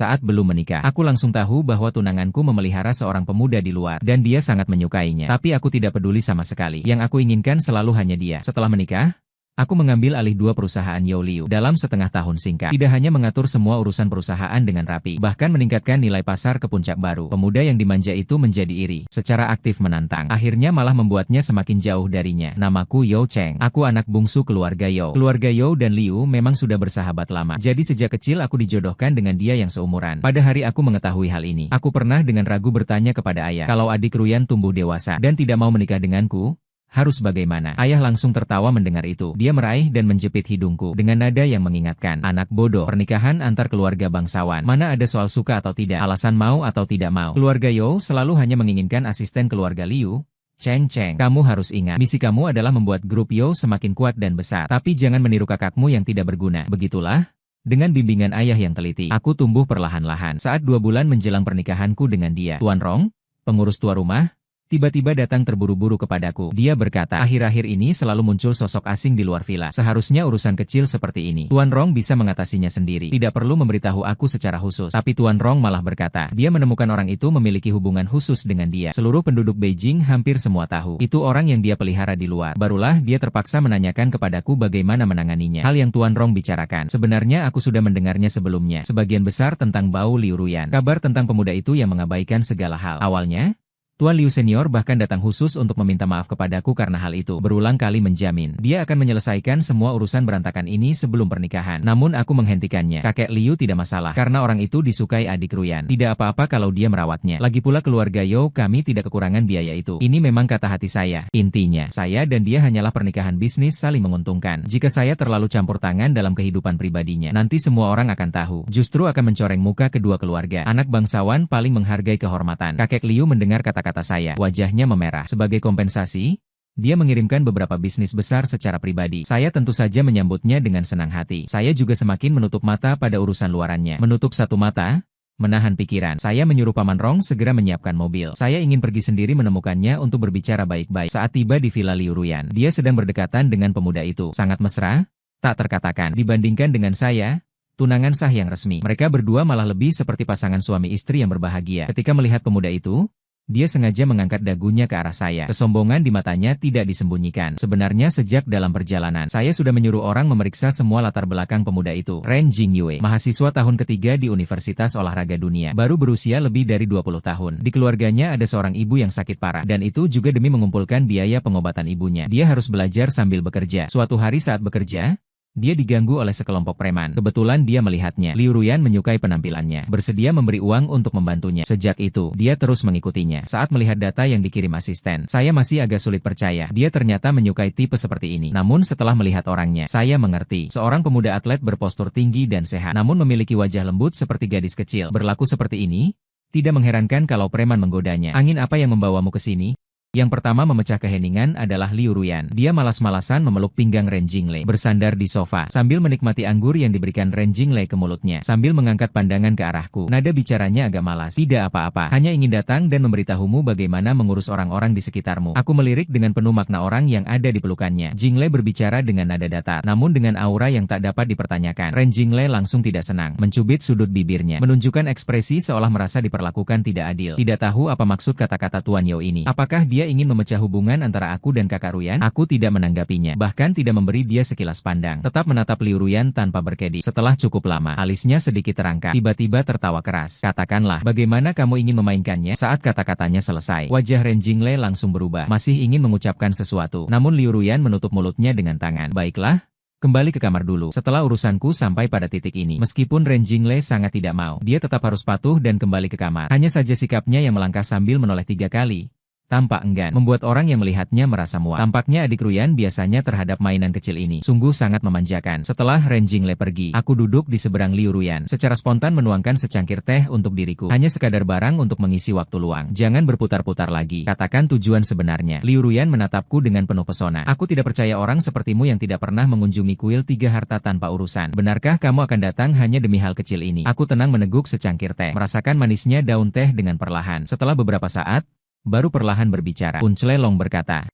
Saat belum menikah, aku langsung tahu bahwa tunanganku memelihara seorang pemuda di luar, dan dia sangat menyukainya. Tapi aku tidak peduli sama sekali. Yang aku inginkan selalu hanya dia. Setelah menikah, aku mengambil alih 2 perusahaan Yao Liu dalam setengah tahun singkat. Tidak hanya mengatur semua urusan perusahaan dengan rapi, bahkan meningkatkan nilai pasar ke puncak baru. Pemuda yang dimanja itu menjadi iri, secara aktif menantang. Akhirnya malah membuatnya semakin jauh darinya. Namaku Yao Cheng. Aku anak bungsu keluarga Yao. Keluarga Yao dan Liu memang sudah bersahabat lama. Jadi sejak kecil aku dijodohkan dengan dia yang seumuran. Pada hari aku mengetahui hal ini, aku pernah dengan ragu bertanya kepada ayah, kalau adik Ruyan tumbuh dewasa dan tidak mau menikah denganku, harus bagaimana? Ayah langsung tertawa mendengar itu. Dia meraih dan menjepit hidungku dengan nada yang mengingatkan. Anak bodoh, pernikahan antar keluarga bangsawan. Mana ada soal suka atau tidak, alasan mau atau tidak mau. Keluarga Yao selalu hanya menginginkan asisten keluarga Liu. Cheng, kamu harus ingat, misi kamu adalah membuat grup Yao semakin kuat dan besar. Tapi jangan meniru kakakmu yang tidak berguna. Begitulah. Dengan bimbingan ayah yang teliti, aku tumbuh perlahan-lahan. Saat 2 bulan menjelang pernikahanku dengan dia, Tuan Rong, pengurus tua rumah, tiba-tiba datang terburu-buru kepadaku. Dia berkata, akhir-akhir ini selalu muncul sosok asing di luar villa. Seharusnya urusan kecil seperti ini Tuan Rong bisa mengatasinya sendiri. Tidak perlu memberitahu aku secara khusus. Tapi Tuan Rong malah berkata, dia menemukan orang itu memiliki hubungan khusus dengan dia. Seluruh penduduk Beijing hampir semua tahu. Itu orang yang dia pelihara di luar. Barulah dia terpaksa menanyakan kepadaku bagaimana menanganinya. Hal yang Tuan Rong bicarakan, sebenarnya aku sudah mendengarnya sebelumnya. Sebagian besar tentang Bao Liu Ruyan. Kabar tentang pemuda itu yang mengabaikan segala hal. Awalnya, Tuan Liu Senior bahkan datang khusus untuk meminta maaf kepadaku karena hal itu. Berulang kali menjamin, dia akan menyelesaikan semua urusan berantakan ini sebelum pernikahan. Namun aku menghentikannya. Kakek Liu tidak masalah, karena orang itu disukai adik Ruyan. Tidak apa-apa kalau dia merawatnya. Lagi pula keluarga Yao kami tidak kekurangan biaya itu. Ini memang kata hati saya. Intinya, saya dan dia hanyalah pernikahan bisnis saling menguntungkan. Jika saya terlalu campur tangan dalam kehidupan pribadinya, nanti semua orang akan tahu. Justru akan mencoreng muka kedua keluarga. Anak bangsawan paling menghargai kehormatan. Kakek Liu mendengar kata-kata saya, wajahnya memerah. Sebagai kompensasi, dia mengirimkan beberapa bisnis besar secara pribadi. Saya tentu saja menyambutnya dengan senang hati. Saya juga semakin menutup mata pada urusan luarannya. Menutup satu mata, menahan pikiran. Saya menyuruh Paman Rong segera menyiapkan mobil. Saya ingin pergi sendiri menemukannya untuk berbicara baik-baik. Saat tiba di Villa Liu Ruyan, dia sedang berdekatan dengan pemuda itu. Sangat mesra, tak terkatakan. Dibandingkan dengan saya, tunangan sah yang resmi. Mereka berdua malah lebih seperti pasangan suami istri yang berbahagia. Ketika melihat pemuda itu, dia sengaja mengangkat dagunya ke arah saya. Kesombongan di matanya tidak disembunyikan. Sebenarnya sejak dalam perjalanan, saya sudah menyuruh orang memeriksa semua latar belakang pemuda itu. Ren Jingyue, mahasiswa tahun ketiga di Universitas Olahraga Dunia. Baru berusia lebih dari 20 tahun. Di keluarganya ada seorang ibu yang sakit parah. Dan itu juga demi mengumpulkan biaya pengobatan ibunya. Dia harus belajar sambil bekerja. Suatu hari saat bekerja, dia diganggu oleh sekelompok preman. Kebetulan dia melihatnya. Liu Ruyan menyukai penampilannya. Bersedia memberi uang untuk membantunya. Sejak itu, dia terus mengikutinya. Saat melihat data yang dikirim asisten, saya masih agak sulit percaya. Dia ternyata menyukai tipe seperti ini. Namun setelah melihat orangnya, saya mengerti. Seorang pemuda atlet berpostur tinggi dan sehat, namun memiliki wajah lembut seperti gadis kecil. Berlaku seperti ini? Tidak mengherankan kalau preman menggodanya. Angin apa yang membawamu ke sini? Yang pertama memecah keheningan adalah Liu Ruyan. Dia malas-malasan memeluk pinggang Ren Jingle, bersandar di sofa, sambil menikmati anggur yang diberikan Ren Jingle ke mulutnya, sambil mengangkat pandangan ke arahku. Nada bicaranya agak malas. Tidak apa-apa, hanya ingin datang dan memberitahumu bagaimana mengurus orang-orang di sekitarmu. Aku melirik dengan penuh makna orang yang ada di pelukannya. Jingle berbicara dengan nada datar, namun dengan aura yang tak dapat dipertanyakan. Ren Jingle langsung tidak senang, mencubit sudut bibirnya, menunjukkan ekspresi seolah merasa diperlakukan tidak adil. Tidak tahu apa maksud kata-kata Tuan Yao ini. Apakah dia ingin memecah hubungan antara aku dan kakak Ruyan? Aku tidak menanggapinya, bahkan tidak memberi dia sekilas pandang. Tetap menatap Liu Ruyan tanpa berkedip. Setelah cukup lama, alisnya sedikit terangkat. Tiba-tiba tertawa keras. Katakanlah, bagaimana kamu ingin memainkannya? Saat kata-katanya selesai, wajah Ren Jingle langsung berubah. Masih ingin mengucapkan sesuatu, namun Liu Ruyan menutup mulutnya dengan tangan. Baiklah, kembali ke kamar dulu. Setelah urusanku sampai pada titik ini, meskipun Ren Jingle sangat tidak mau, dia tetap harus patuh dan kembali ke kamar. Hanya saja sikapnya yang melangkah sambil menoleh 3 kali, tampak enggan, membuat orang yang melihatnya merasa muak. Tampaknya adik Ruyan biasanya terhadap mainan kecil ini sungguh sangat memanjakan. Setelah Ren Jingle pergi, aku duduk di seberang Liu Ruyan, secara spontan menuangkan secangkir teh untuk diriku. Hanya sekadar barang untuk mengisi waktu luang. Jangan berputar-putar lagi. Katakan tujuan sebenarnya. Liu Ruyan menatapku dengan penuh pesona. Aku tidak percaya orang sepertimu yang tidak pernah mengunjungi kuil 3 harta tanpa urusan. Benarkah kamu akan datang hanya demi hal kecil ini? Aku tenang meneguk secangkir teh, merasakan manisnya daun teh dengan perlahan. Setelah beberapa saat, baru perlahan berbicara. Punch Lelong berkata,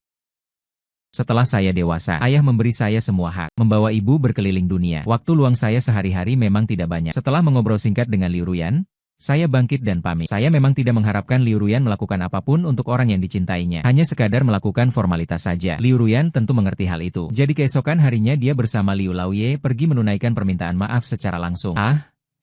Setelah saya dewasa, ayah memberi saya semua hak, membawa ibu berkeliling dunia. Waktu luang saya sehari-hari memang tidak banyak. Setelah mengobrol singkat dengan Liu Ruyan, saya bangkit dan pamit. Saya memang tidak mengharapkan Liu Ruyan melakukan apapun untuk orang yang dicintainya. Hanya sekadar melakukan formalitas saja. Liu Ruyan tentu mengerti hal itu. Jadi keesokan harinya dia bersama Liu Laoye pergi menunaikan permintaan maaf secara langsung.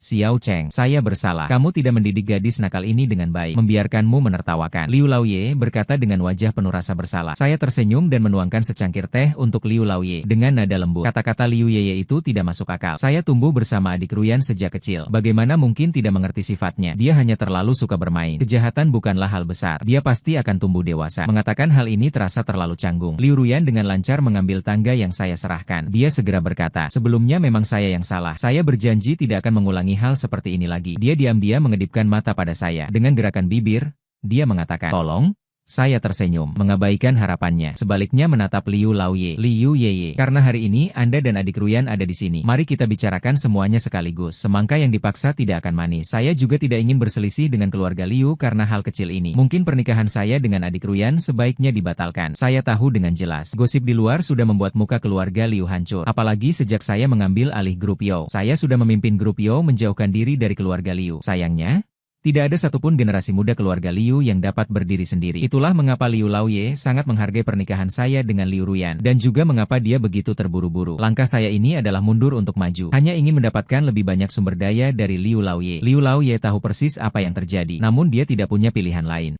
Xiao Cheng, saya bersalah. Kamu tidak mendidik gadis nakal ini dengan baik, membiarkanmu menertawakan. Liu Laoye berkata dengan wajah penuh rasa bersalah. Saya tersenyum dan menuangkan secangkir teh untuk Liu Laoye dengan nada lembut. Kata-kata Liu Yeye itu tidak masuk akal. Saya tumbuh bersama adik Ruyan sejak kecil. Bagaimana mungkin tidak mengerti sifatnya? Dia hanya terlalu suka bermain. Kejahatan bukanlah hal besar. Dia pasti akan tumbuh dewasa. Mengatakan hal ini terasa terlalu canggung. Liu Ruyan dengan lancar mengambil tangga yang saya serahkan. Dia segera berkata, sebelumnya memang saya yang salah. Saya berjanji tidak akan mengulangi hal seperti ini lagi. Dia diam-diam mengedipkan mata pada saya. Dengan gerakan bibir, dia mengatakan, tolong. Saya tersenyum, mengabaikan harapannya. Sebaliknya menatap Liu Laoye. Liu Yeye, karena hari ini Anda dan adik Ruyan ada di sini. Mari kita bicarakan semuanya sekaligus. Semangka yang dipaksa tidak akan manis. Saya juga tidak ingin berselisih dengan keluarga Liu karena hal kecil ini. Mungkin pernikahan saya dengan adik Ruyan sebaiknya dibatalkan. Saya tahu dengan jelas. Gosip di luar sudah membuat muka keluarga Liu hancur. Apalagi sejak saya mengambil alih grup Yo. Saya sudah memimpin grup Yo menjauhkan diri dari keluarga Liu. Sayangnya, tidak ada satupun generasi muda keluarga Liu yang dapat berdiri sendiri. Itulah mengapa Liu Laoye sangat menghargai pernikahan saya dengan Liu Ruyan, dan juga mengapa dia begitu terburu-buru. Langkah saya ini adalah mundur untuk maju. Hanya ingin mendapatkan lebih banyak sumber daya dari Liu Laoye. Liu Laoye tahu persis apa yang terjadi, namun dia tidak punya pilihan lain.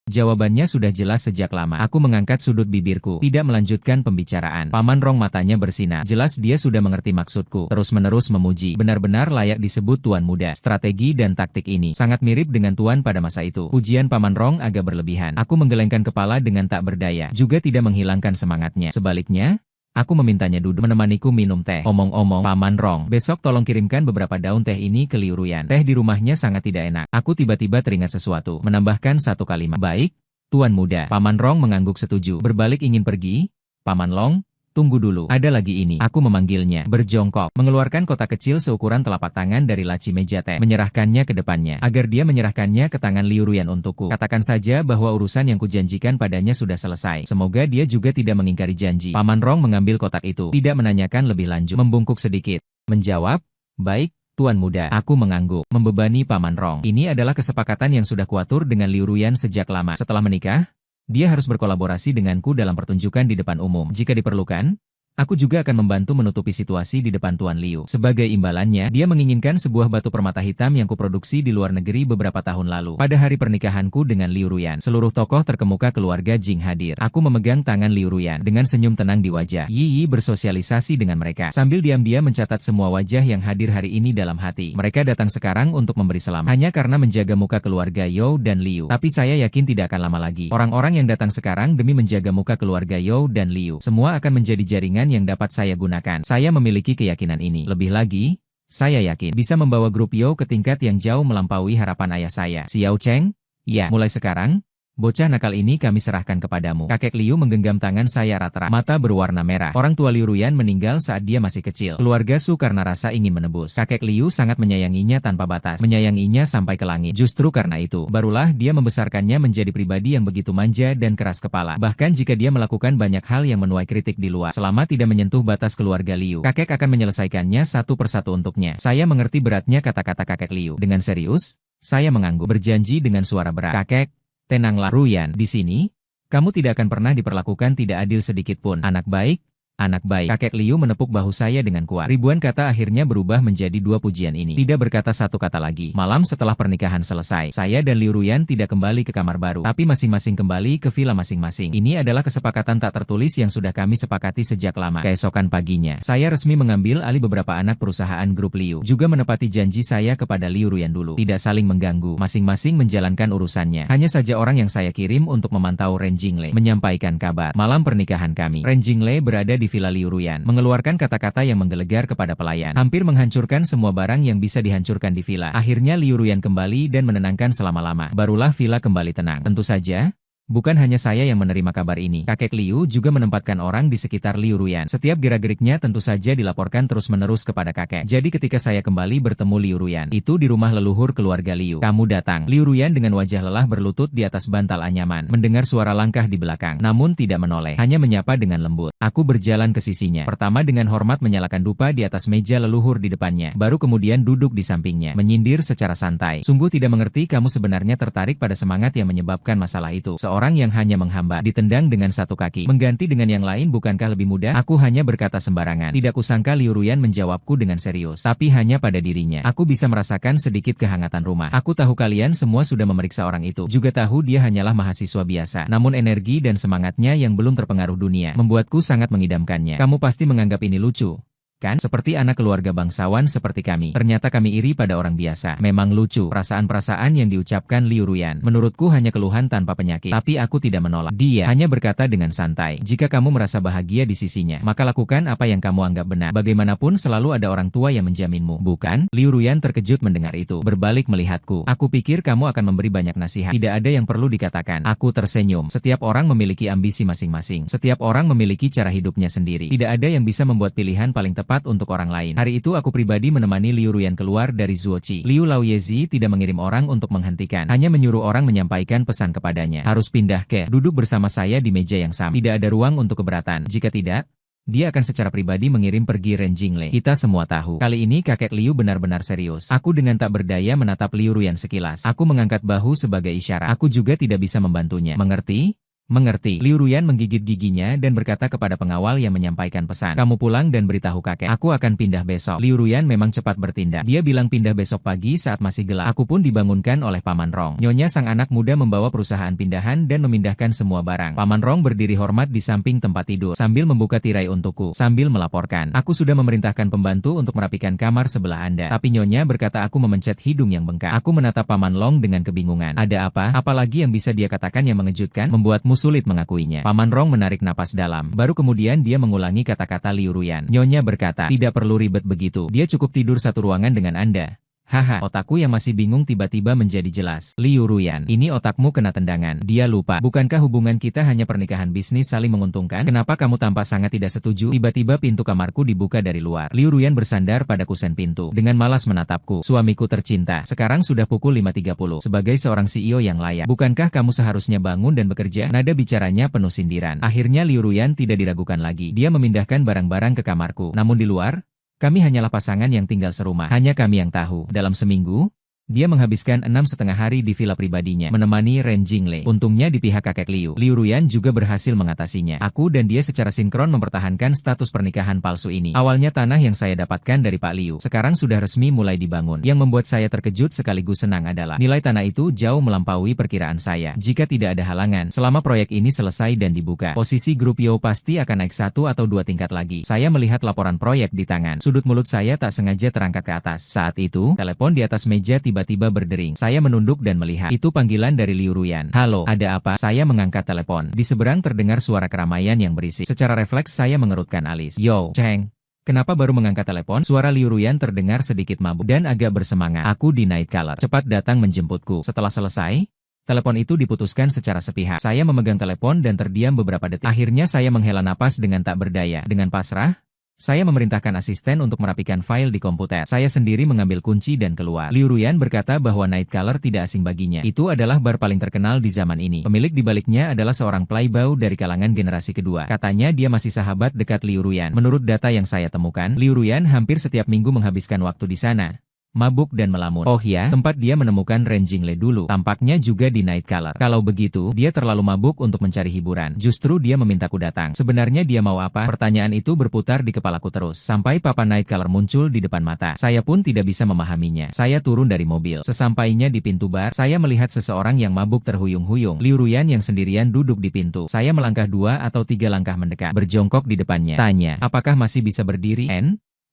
Jawabannya sudah jelas sejak lama. Aku mengangkat sudut bibirku, tidak melanjutkan pembicaraan. Paman Rong matanya bersinar. Jelas dia sudah mengerti maksudku. Terus-menerus memuji. Benar-benar layak disebut tuan muda. Strategi dan taktik ini sangat mirip dengan tuan pada masa itu. Pujian Paman Rong agak berlebihan. Aku menggelengkan kepala dengan tak berdaya. Juga tidak menghilangkan semangatnya. Sebaliknya, aku memintanya duduk menemaniku minum teh. Omong-omong, Paman Rong, besok tolong kirimkan beberapa daun teh ini ke Liu Ruyan. Teh di rumahnya sangat tidak enak. Aku tiba-tiba teringat sesuatu, menambahkan satu kalimat. Baik, tuan muda. Paman Rong mengangguk setuju. Berbalik ingin pergi? Paman Long, tunggu dulu. Ada lagi ini. Aku memanggilnya. Berjongkok, mengeluarkan kotak kecil seukuran telapak tangan dari laci meja teh. Menyerahkannya ke depannya. Agar dia menyerahkannya ke tangan Liu Ruyan untukku. Katakan saja bahwa urusan yang kujanjikan padanya sudah selesai. Semoga dia juga tidak mengingkari janji. Paman Rong mengambil kotak itu. Tidak menanyakan lebih lanjut. Membungkuk sedikit. Menjawab, baik, tuan muda. Aku mengangguk. Membebani Paman Rong. Ini adalah kesepakatan yang sudah kuatur dengan Liu Ruyan sejak lama. Setelah menikah, dia harus berkolaborasi denganku dalam pertunjukan di depan umum. Jika diperlukan, aku juga akan membantu menutupi situasi di depan Tuan Liu. Sebagai imbalannya, dia menginginkan sebuah batu permata hitam yang kuproduksi di luar negeri beberapa tahun lalu. Pada hari pernikahanku dengan Liu Ruyan, seluruh tokoh terkemuka keluarga Jing hadir. Aku memegang tangan Liu Ruyan dengan senyum tenang di wajah. Yi bersosialisasi dengan mereka, sambil diam-diam mencatat semua wajah yang hadir hari ini dalam hati. Mereka datang sekarang untuk memberi selamat, hanya karena menjaga muka keluarga Yo dan Liu. Tapi saya yakin tidak akan lama lagi. Orang-orang yang datang sekarang demi menjaga muka keluarga Yo dan Liu, semua akan menjadi jaringan yang dapat saya gunakan. Saya memiliki keyakinan ini. Lebih lagi, saya yakin bisa membawa grup Yo ke tingkat yang jauh melampaui harapan ayah saya. Xiao Cheng? Ya, mulai sekarang, bocah nakal ini kami serahkan kepadamu. Kakek Liu menggenggam tangan saya erat-erat. Mata berwarna merah. Orang tua Liu Ruyan meninggal saat dia masih kecil. Keluarga Su karena rasa ingin menebus. Kakek Liu sangat menyayanginya tanpa batas. Menyayanginya sampai ke langit. Justru karena itu, barulah dia membesarkannya menjadi pribadi yang begitu manja dan keras kepala. Bahkan jika dia melakukan banyak hal yang menuai kritik di luar, selama tidak menyentuh batas keluarga Liu, kakek akan menyelesaikannya satu persatu untuknya. Saya mengerti beratnya kata-kata kakek Liu. Dengan serius, saya mengangguk. Berjanji dengan suara berat. Kakek, tenanglah Ruyan, di sini, kamu tidak akan pernah diperlakukan tidak adil sedikit pun. Anak baik, anak baik. Kakek Liu menepuk bahu saya dengan kuat. Ribuan kata akhirnya berubah menjadi dua pujian ini. Tidak berkata satu kata lagi. Malam setelah pernikahan selesai, saya dan Liu Ruyan tidak kembali ke kamar baru, tapi masing-masing kembali ke villa masing-masing. Ini adalah kesepakatan tak tertulis yang sudah kami sepakati sejak lama. Keesokan paginya, saya resmi mengambil alih beberapa anak perusahaan grup Liu. Juga menepati janji saya kepada Liu Ruyan dulu. Tidak saling mengganggu, masing-masing menjalankan urusannya. Hanya saja orang yang saya kirim untuk memantau Ren Jingle menyampaikan kabar malam pernikahan kami. Ren Jingle berada di villa Liu Ruyan, mengeluarkan kata-kata yang menggelegar kepada pelayan, hampir menghancurkan semua barang yang bisa dihancurkan di villa. Akhirnya Liu Ruyan kembali dan menenangkan selama-lama. Barulah villa kembali tenang. Tentu saja, Bukan hanya saya yang menerima kabar ini. Kakek Liu juga menempatkan orang di sekitar Liu Ruyan. Setiap gerak-geriknya tentu saja dilaporkan terus-menerus kepada kakek. Jadi ketika saya kembali bertemu Liu Ruyan, itu di rumah leluhur keluarga Liu. Kamu datang. Liu Ruyan dengan wajah lelah berlutut di atas bantal anyaman. Mendengar suara langkah di belakang, namun tidak menoleh. Hanya menyapa dengan lembut. Aku berjalan ke sisinya. Pertama dengan hormat menyalakan dupa di atas meja leluhur di depannya. Baru kemudian duduk di sampingnya. Menyindir secara santai. Sungguh tidak mengerti kamu sebenarnya tertarik pada semangat yang menyebabkan masalah itu. Orang yang hanya menghambat, ditendang dengan satu kaki, mengganti dengan yang lain bukankah lebih mudah? Aku hanya berkata sembarangan. Tidak kusangka Liu Ruyan menjawabku dengan serius. Tapi hanya pada dirinya. Aku bisa merasakan sedikit kehangatan rumah. Aku tahu kalian semua sudah memeriksa orang itu. Juga tahu dia hanyalah mahasiswa biasa. Namun energi dan semangatnya yang belum terpengaruh dunia, membuatku sangat mengidamkannya. Kamu pasti menganggap ini lucu. Kan? Seperti anak keluarga bangsawan seperti kami. Ternyata kami iri pada orang biasa. Memang lucu. Perasaan-perasaan yang diucapkan Liu Ruyan. Menurutku hanya keluhan tanpa penyakit. Tapi aku tidak menolak. Dia hanya berkata dengan santai. Jika kamu merasa bahagia di sisinya, maka lakukan apa yang kamu anggap benar. Bagaimanapun selalu ada orang tua yang menjaminmu. Bukan? Liu Ruyan terkejut mendengar itu. Berbalik melihatku. Aku pikir kamu akan memberi banyak nasihat. Tidak ada yang perlu dikatakan. Aku tersenyum. Setiap orang memiliki ambisi masing-masing. Setiap orang memiliki cara hidupnya sendiri. Tidak ada yang bisa membuat pilihan paling tepat untuk orang lain. Hari itu aku pribadi menemani Liu Ruyan keluar dari Zuochi. Liu Laoyezi tidak mengirim orang untuk menghentikan, hanya menyuruh orang menyampaikan pesan kepadanya. Harus pindah ke, duduk bersama saya di meja yang sama. Tidak ada ruang untuk keberatan. Jika tidak, dia akan secara pribadi mengirim pergi Ren Jingle. Kita semua tahu. Kali ini kakek Liu benar-benar serius. Aku dengan tak berdaya menatap Liu Ruyan sekilas. Aku mengangkat bahu sebagai isyarat. Aku juga tidak bisa membantunya. Mengerti? Mengerti. Liu Ruyan menggigit giginya dan berkata kepada pengawal yang menyampaikan pesan. Kamu pulang dan beritahu kakek. Aku akan pindah besok. Liu Ruyan memang cepat bertindak. Dia bilang pindah besok pagi saat masih gelap. Aku pun dibangunkan oleh Paman Rong. Nyonya sang anak muda membawa perusahaan pindahan dan memindahkan semua barang. Paman Rong berdiri hormat di samping tempat tidur sambil membuka tirai untukku. Sambil melaporkan. Aku sudah memerintahkan pembantu untuk merapikan kamar sebelah Anda. Tapi Nyonya berkata aku memencet hidung yang bengkak. Aku menatap Paman Long dengan kebingungan. Ada apa? Apalagi yang bisa dia katakan yang mengejutkan? Membuatmu sulit mengakuinya. Paman Rong menarik napas dalam. Baru kemudian dia mengulangi kata-kata Liu Ruyan. Nyonya berkata, tidak perlu ribet begitu. Dia cukup tidur satu ruangan dengan Anda. Haha, otakku yang masih bingung tiba-tiba menjadi jelas. Liu Ruyan, ini otakmu kena tendangan. Dia lupa. Bukankah hubungan kita hanya pernikahan bisnis saling menguntungkan? Kenapa kamu tampak sangat tidak setuju? Tiba-tiba pintu kamarku dibuka dari luar. Liu Ruyan bersandar pada kusen pintu. Dengan malas menatapku. Suamiku tercinta. Sekarang sudah pukul 5.30. Sebagai seorang CEO yang layak. Bukankah kamu seharusnya bangun dan bekerja? Nada bicaranya penuh sindiran. Akhirnya Liu Ruyan tidak diragukan lagi. Dia memindahkan barang-barang ke kamarku. Namun di luar, kami hanyalah pasangan yang tinggal serumah. Hanya kami yang tahu. Dalam seminggu, dia menghabiskan 6,5 hari di villa pribadinya, menemani Ren Jingle. Untungnya di pihak kakek Liu. Liu Ruyan juga berhasil mengatasinya. Aku dan dia secara sinkron mempertahankan status pernikahan palsu ini. Awalnya tanah yang saya dapatkan dari Pak Liu, sekarang sudah resmi mulai dibangun. Yang membuat saya terkejut sekaligus senang adalah, nilai tanah itu jauh melampaui perkiraan saya. Jika tidak ada halangan, selama proyek ini selesai dan dibuka, posisi grup Yo pasti akan naik 1 atau 2 tingkat lagi. Saya melihat laporan proyek di tangan. Sudut mulut saya tak sengaja terangkat ke atas. Saat itu, telepon di atas meja tiba-tiba berdering. Saya menunduk dan melihat. Itu panggilan dari Liu Ruyan. Halo, ada apa? Saya mengangkat telepon. Di seberang terdengar suara keramaian yang berisik. Secara refleks saya mengerutkan alis. Yo, Cheng. Kenapa baru mengangkat telepon? Suara Liu Ruyan terdengar sedikit mabuk dan agak bersemangat. Aku di Nightcaller. Cepat datang menjemputku. Setelah selesai, telepon itu diputuskan secara sepihak. Saya memegang telepon dan terdiam beberapa detik. Akhirnya saya menghela napas dengan tak berdaya. Dengan pasrah, saya memerintahkan asisten untuk merapikan file di komputer. Saya sendiri mengambil kunci dan keluar. Liu Ruyan berkata bahwa Nightcaller tidak asing baginya. Itu adalah bar paling terkenal di zaman ini. Pemilik di baliknya adalah seorang playboy dari kalangan generasi kedua. Katanya dia masih sahabat dekat Liu Ruyan. Menurut data yang saya temukan, Liu Ruyan hampir setiap minggu menghabiskan waktu di sana. Mabuk dan melamun. Oh ya, tempat dia menemukan Ren Jingle dulu. Tampaknya juga di Nightcaller. Kalau begitu, dia terlalu mabuk untuk mencari hiburan. Justru dia memintaku datang. Sebenarnya dia mau apa? Pertanyaan itu berputar di kepalaku terus. Sampai Papa Nightcaller muncul di depan mata. Saya pun tidak bisa memahaminya. Saya turun dari mobil. Sesampainya di pintu bar, saya melihat seseorang yang mabuk terhuyung-huyung. Liu Ruyan yang sendirian duduk di pintu. Saya melangkah 2 atau 3 langkah mendekat. Berjongkok di depannya. Tanya, apakah masih bisa berdiri?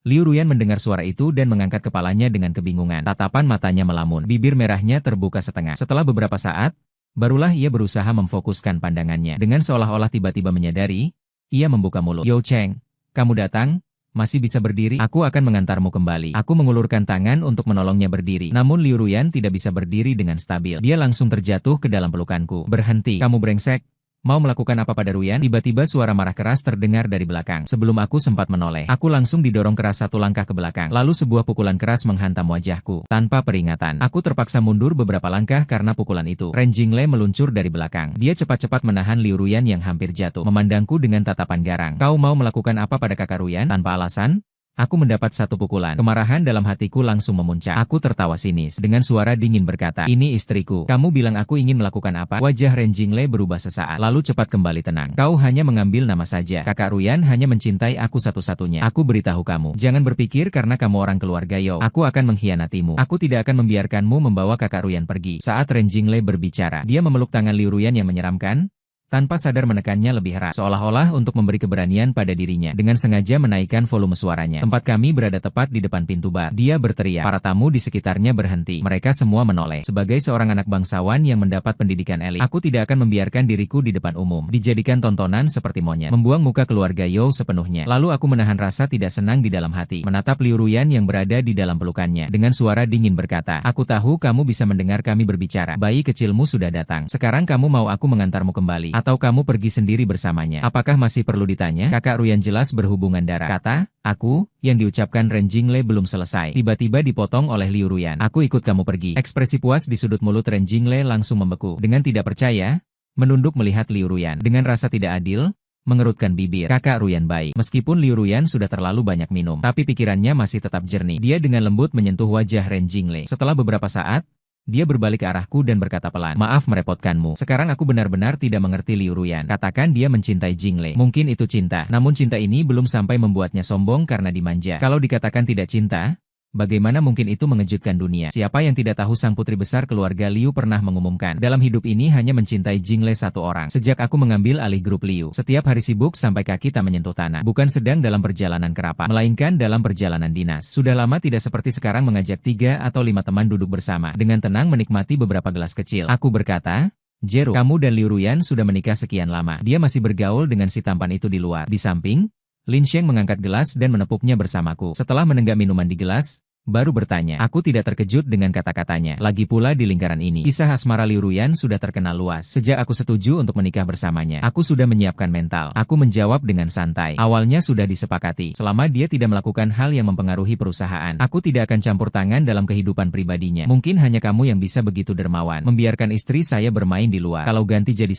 Liu Ruyan mendengar suara itu dan mengangkat kepalanya dengan kebingungan. Tatapan matanya melamun. Bibir merahnya terbuka setengah. Setelah beberapa saat, barulah ia berusaha memfokuskan pandangannya. Dengan seolah-olah tiba-tiba menyadari, ia membuka mulut. Yo Cheng, kamu datang? Masih bisa berdiri? Aku akan mengantarmu kembali. Aku mengulurkan tangan untuk menolongnya berdiri. Namun Liu Ruyan tidak bisa berdiri dengan stabil. Dia langsung terjatuh ke dalam pelukanku. Berhenti, kamu brengsek. Mau melakukan apa pada Ruyan? Tiba-tiba suara marah keras terdengar dari belakang. Sebelum aku sempat menoleh, aku langsung didorong keras satu langkah ke belakang. Lalu sebuah pukulan keras menghantam wajahku. Tanpa peringatan, aku terpaksa mundur beberapa langkah karena pukulan itu. Ren Jingle meluncur dari belakang. Dia cepat-cepat menahan Liu Ruyan yang hampir jatuh, memandangku dengan tatapan garang. Kau mau melakukan apa pada kakak Ruyan? Tanpa alasan? Aku mendapat satu pukulan. Kemarahan dalam hatiku langsung memuncak. Aku tertawa sinis. Dengan suara dingin berkata, ini istriku. Kamu bilang aku ingin melakukan apa? Wajah Ren Jingle berubah sesaat. Lalu cepat kembali tenang. Kau hanya mengambil nama saja. Kakak Ruyan hanya mencintai aku satu-satunya. Aku beritahu kamu. Jangan berpikir karena kamu orang keluarga Yo, aku akan mengkhianatimu. Aku tidak akan membiarkanmu membawa kakak Ruyan pergi. Saat Ren Jingle berbicara, dia memeluk tangan Liu Ruyan yang menyeramkan. Tanpa sadar menekannya lebih erat, seolah-olah untuk memberi keberanian pada dirinya. Dengan sengaja menaikkan volume suaranya. Tempat kami berada tepat di depan pintu bar. Dia berteriak. Para tamu di sekitarnya berhenti. Mereka semua menoleh. Sebagai seorang anak bangsawan yang mendapat pendidikan elit, aku tidak akan membiarkan diriku di depan umum dijadikan tontonan seperti monyet. Membuang muka keluarga Yo sepenuhnya. Lalu aku menahan rasa tidak senang di dalam hati. Menatap Liu Ruyan yang berada di dalam pelukannya. Dengan suara dingin berkata, aku tahu kamu bisa mendengar kami berbicara. Bayi kecilmu sudah datang. Sekarang kamu mau aku mengantarmu kembali? Atau kamu pergi sendiri bersamanya? Apakah masih perlu ditanya? Kakak Ruyan jelas berhubungan darah. Kata, aku, yang diucapkan Ren Jingle belum selesai. Tiba-tiba dipotong oleh Liu Ruyan. Aku ikut kamu pergi. Ekspresi puas di sudut mulut Ren Jingle langsung membeku. Dengan tidak percaya, menunduk melihat Liu Ruyan. Dengan rasa tidak adil, mengerutkan bibir. Kakak Ruyan baik. Meskipun Liu Ruyan sudah terlalu banyak minum, tapi pikirannya masih tetap jernih. Dia dengan lembut menyentuh wajah Ren Jingle. Setelah beberapa saat, dia berbalik ke arahku dan berkata pelan, maaf merepotkanmu. Sekarang aku benar-benar tidak mengerti Liu Ruyan. Katakan dia mencintai Jingle. Mungkin itu cinta. Namun cinta ini belum sampai membuatnya sombong karena dimanja. Kalau dikatakan tidak cinta, bagaimana mungkin itu mengejutkan dunia? Siapa yang tidak tahu sang putri besar keluarga Liu pernah mengumumkan, dalam hidup ini hanya mencintai Jingle satu orang. Sejak aku mengambil alih grup Liu, setiap hari sibuk sampai kaki tak menyentuh tanah. Bukan sedang dalam perjalanan kerapat, melainkan dalam perjalanan dinas. Sudah lama tidak seperti sekarang mengajak 3 atau 5 teman duduk bersama, dengan tenang menikmati beberapa gelas kecil. Aku berkata, Jero, kamu dan Liu Ruyan sudah menikah sekian lama. Dia masih bergaul dengan si tampan itu di luar. Di samping, Lin Sheng mengangkat gelas dan menepuknya bersamaku. Setelah menenggak minuman di gelas, baru bertanya. Aku tidak terkejut dengan kata-katanya. Lagi pula di lingkaran ini, kisah asmara Liu Ruyan sudah terkenal luas. Sejak aku setuju untuk menikah bersamanya, aku sudah menyiapkan mental. Aku menjawab dengan santai. Awalnya sudah disepakati. Selama dia tidak melakukan hal yang mempengaruhi perusahaan, aku tidak akan campur tangan dalam kehidupan pribadinya. Mungkin hanya kamu yang bisa begitu dermawan, membiarkan istri saya bermain di luar. Kalau ganti jadi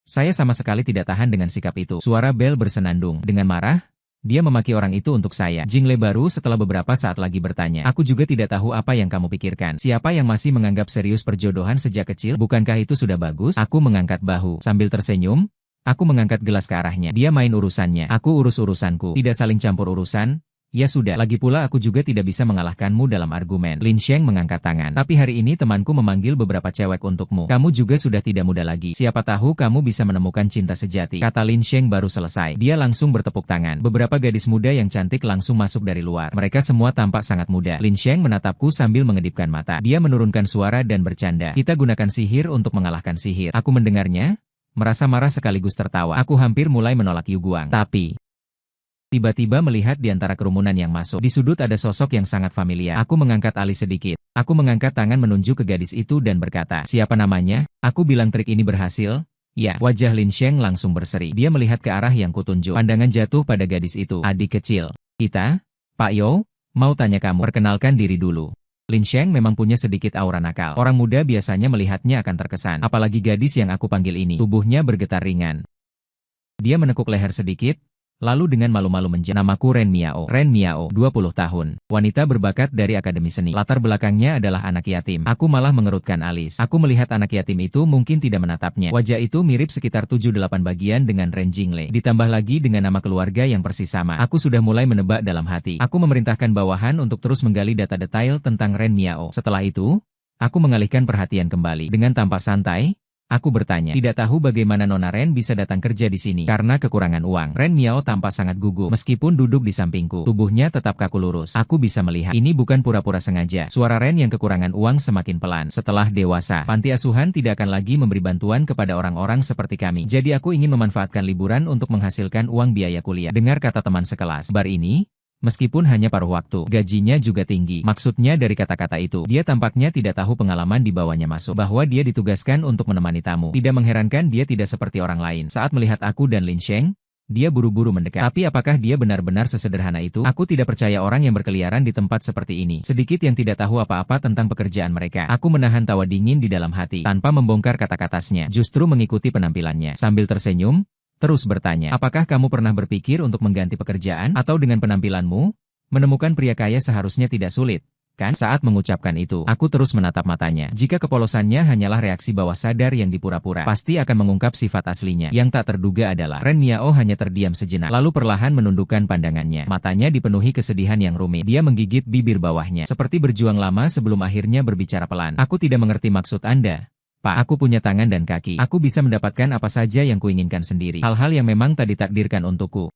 saya sama sekali tidak tahan dengan sikap itu. Suara bel bersenandung. Dengan marah, dia memaki orang itu untuk saya. Jingle baru setelah beberapa saat lagi bertanya. Aku juga tidak tahu apa yang kamu pikirkan. Siapa yang masih menganggap serius perjodohan sejak kecil? Bukankah itu sudah bagus? Aku mengangkat bahu. Sambil tersenyum, aku mengangkat gelas ke arahnya. Dia main urusannya. Aku urus urusanku. Tidak saling campur urusan. Ya sudah, lagi pula aku juga tidak bisa mengalahkanmu dalam argumen. Lin Sheng mengangkat tangan. Tapi hari ini temanku memanggil beberapa cewek untukmu. Kamu juga sudah tidak muda lagi. Siapa tahu kamu bisa menemukan cinta sejati. Kata Lin Sheng baru selesai. Dia langsung bertepuk tangan. Beberapa gadis muda yang cantik langsung masuk dari luar. Mereka semua tampak sangat muda. Lin Sheng menatapku sambil mengedipkan mata. Dia menurunkan suara dan bercanda. Kita gunakan sihir untuk mengalahkan sihir. Aku mendengarnya, merasa marah sekaligus tertawa. Aku hampir mulai menolak Yu Guang. Tapi tiba-tiba melihat di antara kerumunan yang masuk. Di sudut ada sosok yang sangat familiar. Aku mengangkat alis sedikit. Aku mengangkat tangan menunjuk ke gadis itu dan berkata, siapa namanya? Aku bilang trik ini berhasil? Ya, wajah Lin Sheng langsung berseri. Dia melihat ke arah yang kutunjuk. Pandangan jatuh pada gadis itu. Adik kecil. Kita? Pak Yo? Mau tanya kamu. Perkenalkan diri dulu. Lin Sheng memang punya sedikit aura nakal. Orang muda biasanya melihatnya akan terkesan. Apalagi gadis yang aku panggil ini. Tubuhnya bergetar ringan. Dia menekuk leher sedikit. Lalu dengan malu-malu menjawab, namaku Ren Miao. Ren Miao, 20 tahun. Wanita berbakat dari Akademi Seni. Latar belakangnya adalah anak yatim. Aku malah mengerutkan alis. Aku melihat anak yatim itu mungkin tidak menatapnya. Wajah itu mirip sekitar 7-8 bagian dengan Ren Jingle. Ditambah lagi dengan nama keluarga yang persis sama. Aku sudah mulai menebak dalam hati. Aku memerintahkan bawahan untuk terus menggali data detail tentang Ren Miao. Setelah itu, aku mengalihkan perhatian kembali. Dengan tampak santai, aku bertanya, tidak tahu bagaimana Nona Ren bisa datang kerja di sini karena kekurangan uang. Ren Miao tampak sangat gugup. Meskipun duduk di sampingku, tubuhnya tetap kaku lurus. Aku bisa melihat, ini bukan pura-pura sengaja. Suara Ren yang kekurangan uang semakin pelan. Setelah dewasa, panti asuhan tidak akan lagi memberi bantuan kepada orang-orang seperti kami. Jadi aku ingin memanfaatkan liburan untuk menghasilkan uang biaya kuliah. Dengar kata teman sekelas. Bar ini, Meskipun hanya paruh waktu, gajinya juga tinggi. Maksudnya dari kata-kata itu, dia tampaknya tidak tahu pengalaman dibawanya masuk, bahwa dia ditugaskan untuk menemani tamu. Tidak mengherankan dia tidak seperti orang lain. Saat melihat aku dan Lin Sheng, dia buru-buru mendekat. Tapi apakah dia benar-benar sesederhana itu? Aku tidak percaya orang yang berkeliaran di tempat seperti ini. Sedikit yang tidak tahu apa-apa tentang pekerjaan mereka. Aku menahan tawa dingin di dalam hati, tanpa membongkar kata-katanya, justru mengikuti penampilannya. Sambil tersenyum, terus bertanya, apakah kamu pernah berpikir untuk mengganti pekerjaan? Atau dengan penampilanmu? Menemukan pria kaya seharusnya tidak sulit, kan? Saat mengucapkan itu, aku terus menatap matanya. Jika kepolosannya hanyalah reaksi bawah sadar yang dipura-pura, pasti akan mengungkap sifat aslinya. Yang tak terduga adalah, Ren Miao hanya terdiam sejenak, lalu perlahan menundukkan pandangannya. Matanya dipenuhi kesedihan yang rumit. Dia menggigit bibir bawahnya, seperti berjuang lama sebelum akhirnya berbicara pelan. Aku tidak mengerti maksud Anda, Pak. Aku punya tangan dan kaki. Aku bisa mendapatkan apa saja yang kuinginkan sendiri. Hal-hal yang memang tak ditakdirkan untukku.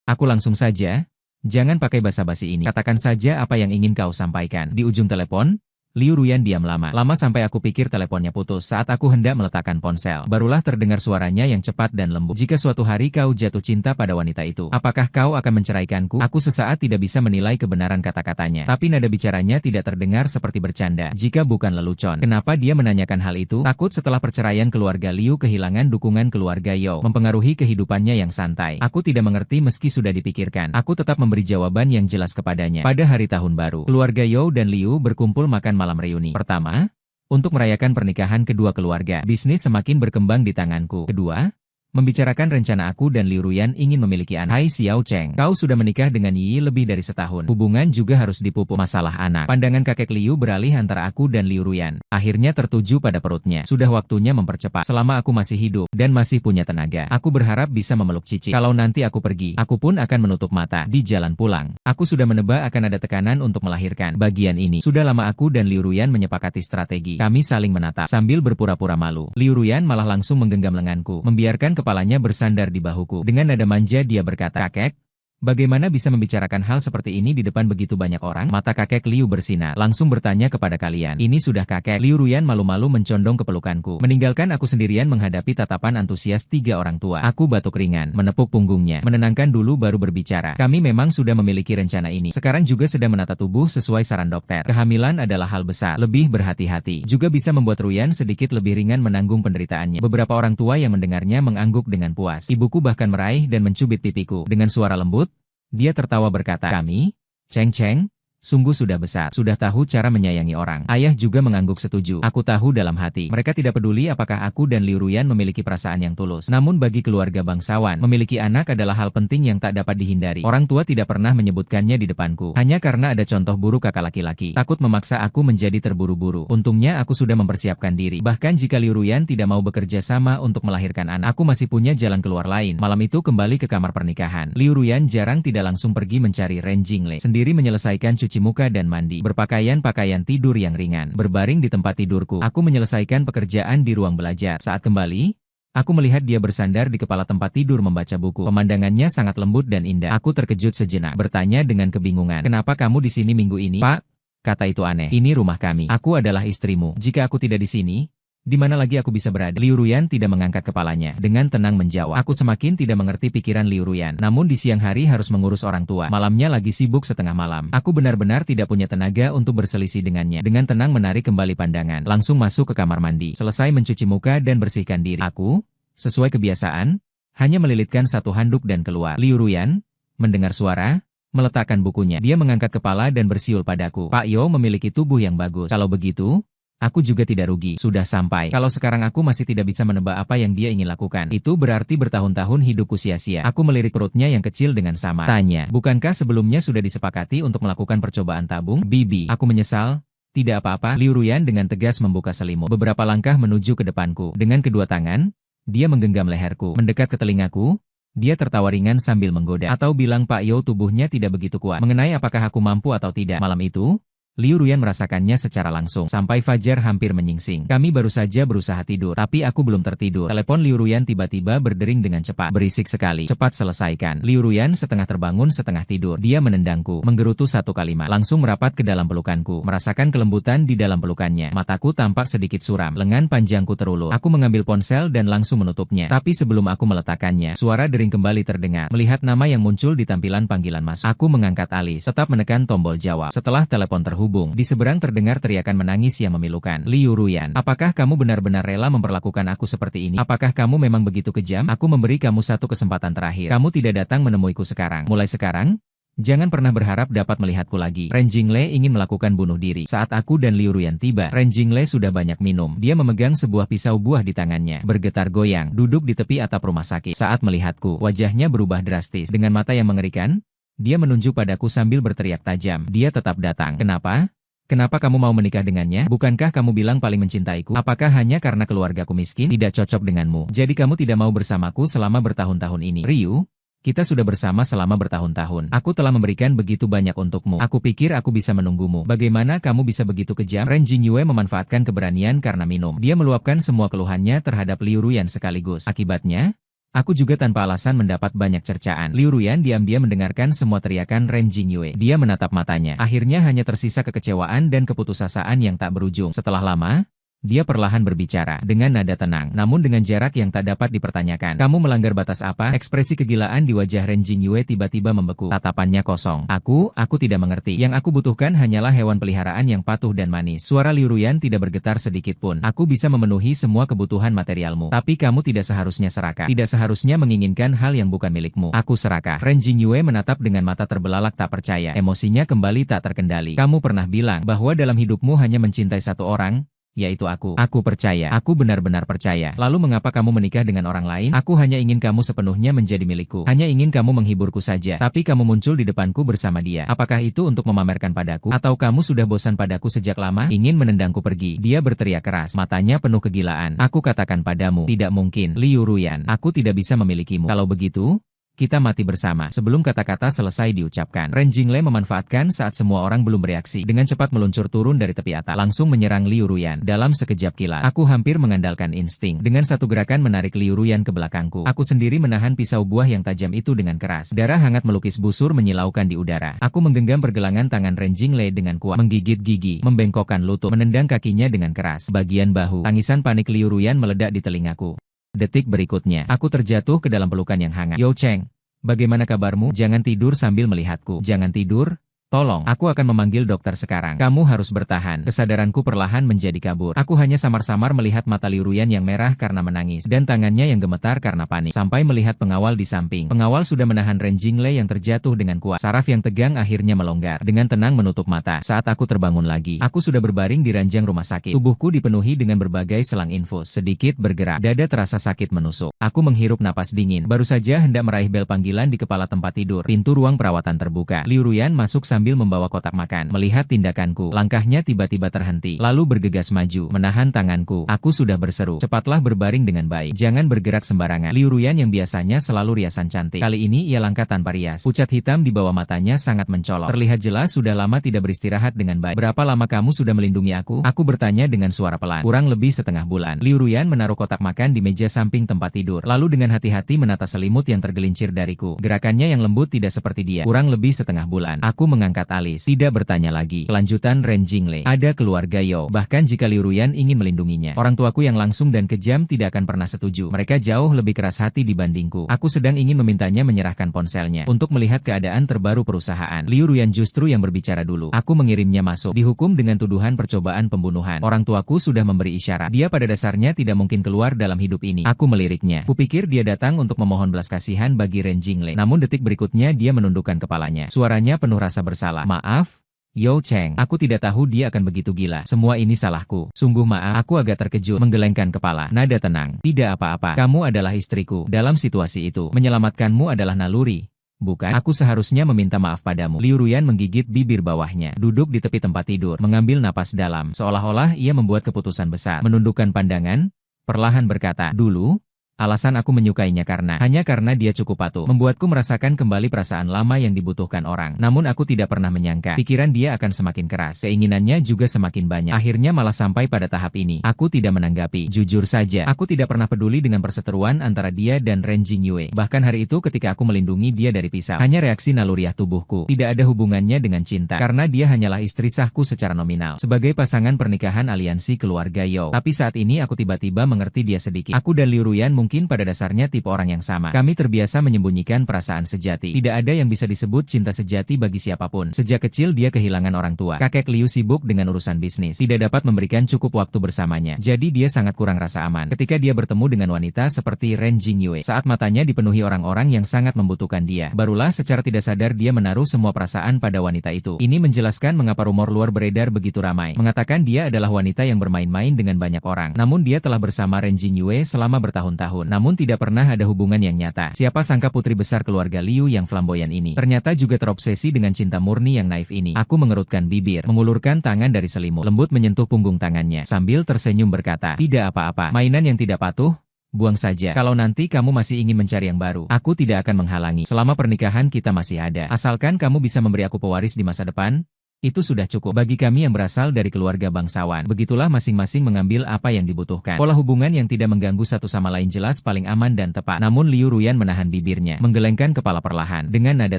Aku langsung saja. Jangan pakai basa-basi ini. Katakan saja apa yang ingin kau sampaikan. Di ujung telepon, Liu Ruyan diam lama. Lama sampai aku pikir teleponnya putus. Saat aku hendak meletakkan ponsel, barulah terdengar suaranya yang cepat dan lembut. Jika suatu hari kau jatuh cinta pada wanita itu, apakah kau akan menceraikanku? Aku sesaat tidak bisa menilai kebenaran kata-katanya. Tapi nada bicaranya tidak terdengar seperti bercanda. Jika bukan lelucon, kenapa dia menanyakan hal itu? Takut setelah perceraian keluarga Liu kehilangan dukungan keluarga Yao, mempengaruhi kehidupannya yang santai. Aku tidak mengerti meski sudah dipikirkan. Aku tetap memberi jawaban yang jelas kepadanya. Pada hari tahun baru, keluarga Yao dan Liu berkumpul makan malam reuni. Pertama, untuk merayakan pernikahan kedua keluarga. Bisnis semakin berkembang di tanganku. Kedua, membicarakan rencana aku dan Liu Ruyan ingin memiliki anak. Hai Xiao Cheng, kau sudah menikah dengan Yi lebih dari setahun. Hubungan juga harus dipupuk. Masalah anak. Pandangan kakek Liu beralih antara aku dan Liu Ruyan. Akhirnya tertuju pada perutnya. Sudah waktunya mempercepat. Selama aku masih hidup dan masih punya tenaga, aku berharap bisa memeluk Cici. Kalau nanti aku pergi, aku pun akan menutup mata. Di jalan pulang, aku sudah menebak akan ada tekanan untuk melahirkan. Bagian ini, sudah lama aku dan Liu Ruyan menyepakati strategi. Kami saling menatap sambil berpura-pura malu. Liu Ruyan malah langsung menggenggam lenganku, membiarkan kepalanya bersandar di bahuku. Dengan nada manja dia berkata, kakek, bagaimana bisa membicarakan hal seperti ini di depan begitu banyak orang? Mata kakek Liu bersinar, langsung bertanya kepada kalian. Ini sudah kakek. Liu Ruyan malu-malu mencondong ke pelukanku, meninggalkan aku sendirian menghadapi tatapan antusias tiga orang tua. Aku batuk ringan, menepuk punggungnya, menenangkan dulu baru berbicara. Kami memang sudah memiliki rencana ini. Sekarang juga sedang menata tubuh sesuai saran dokter. Kehamilan adalah hal besar, lebih berhati-hati. Juga bisa membuat Ruyan sedikit lebih ringan menanggung penderitaannya. Beberapa orang tua yang mendengarnya mengangguk dengan puas. Ibuku bahkan meraih dan mencubit pipiku. Dengan suara lembut, dia tertawa berkata, kami, Cheng, sungguh sudah besar, sudah tahu cara menyayangi orang. Ayah juga mengangguk setuju. Aku tahu dalam hati, mereka tidak peduli apakah aku dan Liu Ruyan memiliki perasaan yang tulus. Namun bagi keluarga bangsawan, memiliki anak adalah hal penting yang tak dapat dihindari. Orang tua tidak pernah menyebutkannya di depanku, hanya karena ada contoh buruk kakak laki-laki. Takut memaksa aku menjadi terburu-buru. Untungnya aku sudah mempersiapkan diri. Bahkan jika Liu Ruyan tidak mau bekerja sama untuk melahirkan anak, aku masih punya jalan keluar lain. Malam itu kembali ke kamar pernikahan. Liu Ruyan jarang tidak langsung pergi mencari Ren Jingle. Sendiri menyelesaikan cuci muka dan mandi. Berpakaian pakaian tidur yang ringan. Berbaring di tempat tidurku. Aku menyelesaikan pekerjaan di ruang belajar. Saat kembali, aku melihat dia bersandar di kepala tempat tidur membaca buku. Pemandangannya sangat lembut dan indah. Aku terkejut sejenak, bertanya dengan kebingungan. Kenapa kamu di sini minggu ini, Pak? Kata itu aneh. Ini rumah kami. Aku adalah istrimu. Jika aku tidak di sini, di mana lagi aku bisa berada? Liu Ruyan tidak mengangkat kepalanya. Dengan tenang menjawab. Aku semakin tidak mengerti pikiran Liu Ruyan. Namun di siang hari harus mengurus orang tua. Malamnya lagi sibuk setengah malam. Aku benar-benar tidak punya tenaga untuk berselisih dengannya. Dengan tenang menarik kembali pandangan. Langsung masuk ke kamar mandi. Selesai mencuci muka dan bersihkan diri. Aku, sesuai kebiasaan, hanya melilitkan satu handuk dan keluar. Liu Ruyan mendengar suara, meletakkan bukunya. Dia mengangkat kepala dan bersiul padaku. Pak Yo memiliki tubuh yang bagus. Kalau begitu, aku juga tidak rugi. Sudah sampai. Kalau sekarang aku masih tidak bisa menebak apa yang dia ingin lakukan, itu berarti bertahun-tahun hidupku sia-sia. Aku melirik perutnya yang kecil dengan samar. Tanya, bukankah sebelumnya sudah disepakati untuk melakukan percobaan tabung? Bibi, aku menyesal. Tidak apa-apa. Liu Ruyan dengan tegas membuka selimut. Beberapa langkah menuju ke depanku. Dengan kedua tangan, dia menggenggam leherku. Mendekat ke telingaku, dia tertawa ringan sambil menggoda. Atau bilang Pak Yo tubuhnya tidak begitu kuat. Mengenai apakah aku mampu atau tidak. Malam itu, Liu Ruyan merasakannya secara langsung, sampai fajar hampir menyingsing. Kami baru saja berusaha tidur, tapi aku belum tertidur. Telepon Liu Ruyan tiba-tiba berdering dengan cepat. Berisik sekali. Cepat selesaikan. Liu Ruyan setengah terbangun setengah tidur. Dia menendangku, menggerutu satu kalimat, langsung merapat ke dalam pelukanku. Merasakan kelembutan di dalam pelukannya. Mataku tampak sedikit suram, lengan panjangku terulur. Aku mengambil ponsel dan langsung menutupnya. Tapi sebelum aku meletakkannya, suara dering kembali terdengar. Melihat nama yang muncul di tampilan panggilan masuk, aku mengangkat alis, tetap menekan tombol jawab. Setelah telepon terhubung, di seberang terdengar teriakan menangis yang memilukan. Liu Ruyan, apakah kamu benar-benar rela memperlakukan aku seperti ini? Apakah kamu memang begitu kejam? Aku memberi kamu satu kesempatan terakhir. Kamu tidak datang menemuiku sekarang. Mulai sekarang, jangan pernah berharap dapat melihatku lagi. Ren Jingle ingin melakukan bunuh diri. Saat aku dan Liu Ruyan tiba, Ren Jingle sudah banyak minum. Dia memegang sebuah pisau buah di tangannya, bergetar goyang, duduk di tepi atap rumah sakit. Saat melihatku, wajahnya berubah drastis. Dengan mata yang mengerikan, dia menunjuk padaku sambil berteriak tajam. Dia tetap datang. Kenapa? Kenapa kamu mau menikah dengannya? Bukankah kamu bilang paling mencintaiku? Apakah hanya karena keluargaku miskin, tidak cocok denganmu? Jadi kamu tidak mau bersamaku selama bertahun-tahun ini? Ryu, kita sudah bersama selama bertahun-tahun. Aku telah memberikan begitu banyak untukmu. Aku pikir aku bisa menunggumu. Bagaimana kamu bisa begitu kejam? Ren Jingyue memanfaatkan keberanian karena minum. Dia meluapkan semua keluhannya terhadap Liu Ruyan sekaligus. Akibatnya, aku juga tanpa alasan mendapat banyak cercaan. Liu Ruyan diam-diam mendengarkan semua teriakan Ren Jingyue. Dia menatap matanya. Akhirnya hanya tersisa kekecewaan dan keputusasaan yang tak berujung. Setelah lama, dia perlahan berbicara, dengan nada tenang, namun dengan jarak yang tak dapat dipertanyakan. Kamu melanggar batas apa? Ekspresi kegilaan di wajah Ren Jingyue tiba-tiba membeku. Tatapannya kosong. Aku tidak mengerti. Yang aku butuhkan hanyalah hewan peliharaan yang patuh dan manis. Suara Liu Ruyan tidak bergetar sedikit pun. Aku bisa memenuhi semua kebutuhan materialmu. Tapi kamu tidak seharusnya serakah. Tidak seharusnya menginginkan hal yang bukan milikmu. Aku serakah. Ren Jingyue menatap dengan mata terbelalak tak percaya. Emosinya kembali tak terkendali. Kamu pernah bilang bahwa dalam hidupmu hanya mencintai satu orang, yaitu aku. Aku percaya. Aku benar-benar percaya. Lalu mengapa kamu menikah dengan orang lain? Aku hanya ingin kamu sepenuhnya menjadi milikku. Hanya ingin kamu menghiburku saja. Tapi kamu muncul di depanku bersama dia. Apakah itu untuk memamerkan padaku? Atau kamu sudah bosan padaku sejak lama? Ingin menendangku pergi? Dia berteriak keras. Matanya penuh kegilaan. Aku katakan padamu, tidak mungkin. Liu Ruyan, aku tidak bisa memilikimu. Kalau begitu, kita mati bersama. Sebelum kata-kata selesai diucapkan, Ren Jingle memanfaatkan saat semua orang belum bereaksi. Dengan cepat meluncur turun dari tepi atap, langsung menyerang Liu Ruyan. Dalam sekejap kilat, aku hampir mengandalkan insting. Dengan satu gerakan menarik Liu Ruyan ke belakangku. Aku sendiri menahan pisau buah yang tajam itu dengan keras. Darah hangat melukis busur menyilaukan di udara. Aku menggenggam pergelangan tangan Ren Jingle dengan kuat, menggigit gigi, membengkokkan lutut, menendang kakinya dengan keras. Bagian bahu, tangisan panik Liu Ruyan meledak di telingaku. Detik berikutnya, aku terjatuh ke dalam pelukan yang hangat. Yo Cheng, bagaimana kabarmu? Jangan tidur sambil melihatku. Jangan tidur. Tolong, aku akan memanggil dokter sekarang. Kamu harus bertahan. Kesadaranku perlahan menjadi kabur. Aku hanya samar-samar melihat mata Liu Ruyan yang merah karena menangis, dan tangannya yang gemetar karena panik. Sampai melihat pengawal di samping. Pengawal sudah menahan Ren Jingle yang terjatuh dengan kuat. Saraf yang tegang akhirnya melonggar. Dengan tenang menutup mata. Saat aku terbangun lagi, aku sudah berbaring di ranjang rumah sakit. Tubuhku dipenuhi dengan berbagai selang infus. Sedikit bergerak. Dada terasa sakit menusuk. Aku menghirup napas dingin. Baru saja hendak meraih bel panggilan di kepala tempat tidur. Pintu ruang perawatan terbuka. Liu Ruyan masuk sambil membawa kotak makan. Melihat tindakanku, langkahnya tiba-tiba terhenti, lalu bergegas maju, menahan tanganku. Aku sudah berseru, cepatlah berbaring dengan baik. Jangan bergerak sembarangan. Liu Ruyan yang biasanya selalu riasan cantik, kali ini ia langkah tanpa rias. Pucat hitam di bawah matanya sangat mencolok. Terlihat jelas sudah lama tidak beristirahat dengan baik. Berapa lama kamu sudah melindungi aku? Aku bertanya dengan suara pelan. Kurang lebih setengah bulan. Liu Ruyan menaruh kotak makan di meja samping tempat tidur, lalu dengan hati-hati menata selimut yang tergelincir dariku. Gerakannya yang lembut tidak seperti dia. Kurang lebih setengah bulan. Aku mengangkat alis. Tidak bertanya lagi. Kelanjutan Ren Jingle. Ada keluarga Yo. Bahkan jika Liu Ruyan ingin melindunginya, orang tuaku yang langsung dan kejam tidak akan pernah setuju. Mereka jauh lebih keras hati dibandingku. Aku sedang ingin memintanya menyerahkan ponselnya untuk melihat keadaan terbaru perusahaan. Liu Ruyan justru yang berbicara dulu. Aku mengirimnya masuk. Dihukum dengan tuduhan percobaan pembunuhan. Orang tuaku sudah memberi isyarat. Dia pada dasarnya tidak mungkin keluar dalam hidup ini. Aku meliriknya. Kupikir dia datang untuk memohon belas kasihan bagi Ren Jingle. Namun detik berikutnya dia menundukkan kepalanya. Suaranya penuh rasa bersalah. Maaf, Yo Cheng, aku tidak tahu dia akan begitu gila. Semua ini salahku. Sungguh maaf. Aku agak terkejut, menggelengkan kepala. Nada tenang. Tidak apa-apa. Kamu adalah istriku. Dalam situasi itu, menyelamatkanmu adalah naluri. Bukan, aku seharusnya meminta maaf padamu. Liu Ruyan menggigit bibir bawahnya, duduk di tepi tempat tidur, mengambil napas dalam, seolah-olah ia membuat keputusan besar. Menundukkan pandangan, perlahan berkata, dulu, Alasan aku menyukainya hanya karena dia cukup patuh, membuatku merasakan kembali perasaan lama yang dibutuhkan orang. Namun aku tidak pernah menyangka, pikiran dia akan semakin keras, keinginannya juga semakin banyak. Akhirnya malah sampai pada tahap ini. Aku tidak menanggapi. Jujur saja, aku tidak pernah peduli dengan perseteruan antara dia dan Ren Jingyue. Bahkan hari itu ketika aku melindungi dia dari pisau, hanya reaksi naluriah tubuhku. Tidak ada hubungannya dengan cinta, karena dia hanyalah istri sahku secara nominal, sebagai pasangan pernikahan aliansi keluarga Yao. Tapi saat ini aku tiba-tiba mengerti dia sedikit. Aku dan Liu Ruyan mungkin pada dasarnya tipe orang yang sama. Kami terbiasa menyembunyikan perasaan sejati. Tidak ada yang bisa disebut cinta sejati bagi siapapun. Sejak kecil dia kehilangan orang tua. Kakek Liu sibuk dengan urusan bisnis, tidak dapat memberikan cukup waktu bersamanya. Jadi dia sangat kurang rasa aman ketika dia bertemu dengan wanita seperti Ren Jingyue. Saat matanya dipenuhi orang-orang yang sangat membutuhkan dia, barulah secara tidak sadar dia menaruh semua perasaan pada wanita itu. Ini menjelaskan mengapa rumor luar beredar begitu ramai, mengatakan dia adalah wanita yang bermain-main dengan banyak orang. Namun dia telah bersama Ren Jingyue selama bertahun-tahun, namun tidak pernah ada hubungan yang nyata. Siapa sangka putri besar keluarga Liu yang flamboyan ini ternyata juga terobsesi dengan cinta murni yang naif ini. Aku mengerutkan bibir, mengulurkan tangan dari selimut, lembut menyentuh punggung tangannya, sambil tersenyum berkata, "Tidak apa-apa, mainan yang tidak patuh, buang saja. Kalau nanti kamu masih ingin mencari yang baru, aku tidak akan menghalangi. Selama pernikahan kita masih ada. Asalkan kamu bisa memberi aku pewaris di masa depan, itu sudah cukup. Bagi kami yang berasal dari keluarga bangsawan, begitulah masing-masing mengambil apa yang dibutuhkan. Pola hubungan yang tidak mengganggu satu sama lain jelas paling aman dan tepat." Namun Liu Ruyan menahan bibirnya, menggelengkan kepala perlahan, dengan nada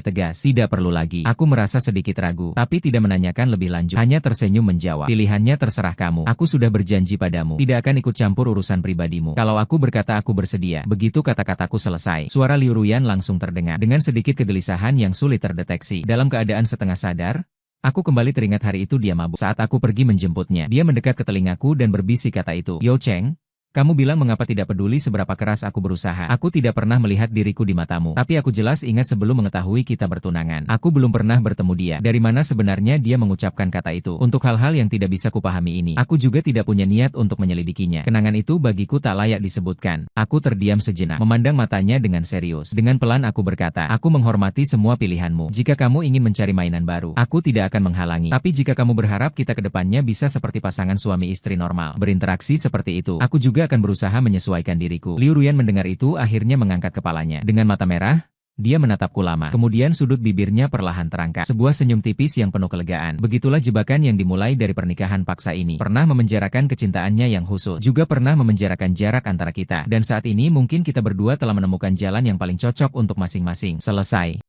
tegas, "Tidak perlu lagi." Aku merasa sedikit ragu, tapi tidak menanyakan lebih lanjut, hanya tersenyum menjawab, "Pilihannya terserah kamu. Aku sudah berjanji padamu, tidak akan ikut campur urusan pribadimu. Kalau aku berkata aku bersedia." Begitu kata-kataku selesai, suara Liu Ruyan langsung terdengar, dengan sedikit kegelisahan yang sulit terdeteksi. Dalam keadaan setengah sadar, aku kembali teringat hari itu dia mabuk saat aku pergi menjemputnya. Dia mendekat ke telingaku dan berbisik kata itu, "Yo Cheng, kamu bilang mengapa tidak peduli seberapa keras aku berusaha. Aku tidak pernah melihat diriku di matamu. Tapi aku jelas ingat sebelum mengetahui kita bertunangan. Aku belum pernah bertemu dia. Dari mana sebenarnya dia mengucapkan kata itu? Untuk hal-hal yang tidak bisa kupahami ini, aku juga tidak punya niat untuk menyelidikinya. Kenangan itu bagiku tak layak disebutkan." Aku terdiam sejenak, memandang matanya dengan serius. Dengan pelan aku berkata, "Aku menghormati semua pilihanmu. Jika kamu ingin mencari mainan baru, aku tidak akan menghalangi. Tapi jika kamu berharap kita ke depannya bisa seperti pasangan suami istri normal, berinteraksi seperti itu, aku juga akan berusaha menyesuaikan diriku." Liu Ruyan mendengar itu akhirnya mengangkat kepalanya. Dengan mata merah, dia menatapku lama. Kemudian sudut bibirnya perlahan terangkat. Sebuah senyum tipis yang penuh kelegaan. Begitulah jebakan yang dimulai dari pernikahan paksa ini. Pernah memenjarakan kecintaannya yang khusus, juga pernah memenjarakan jarak antara kita. Dan saat ini mungkin kita berdua telah menemukan jalan yang paling cocok untuk masing-masing. Selesai.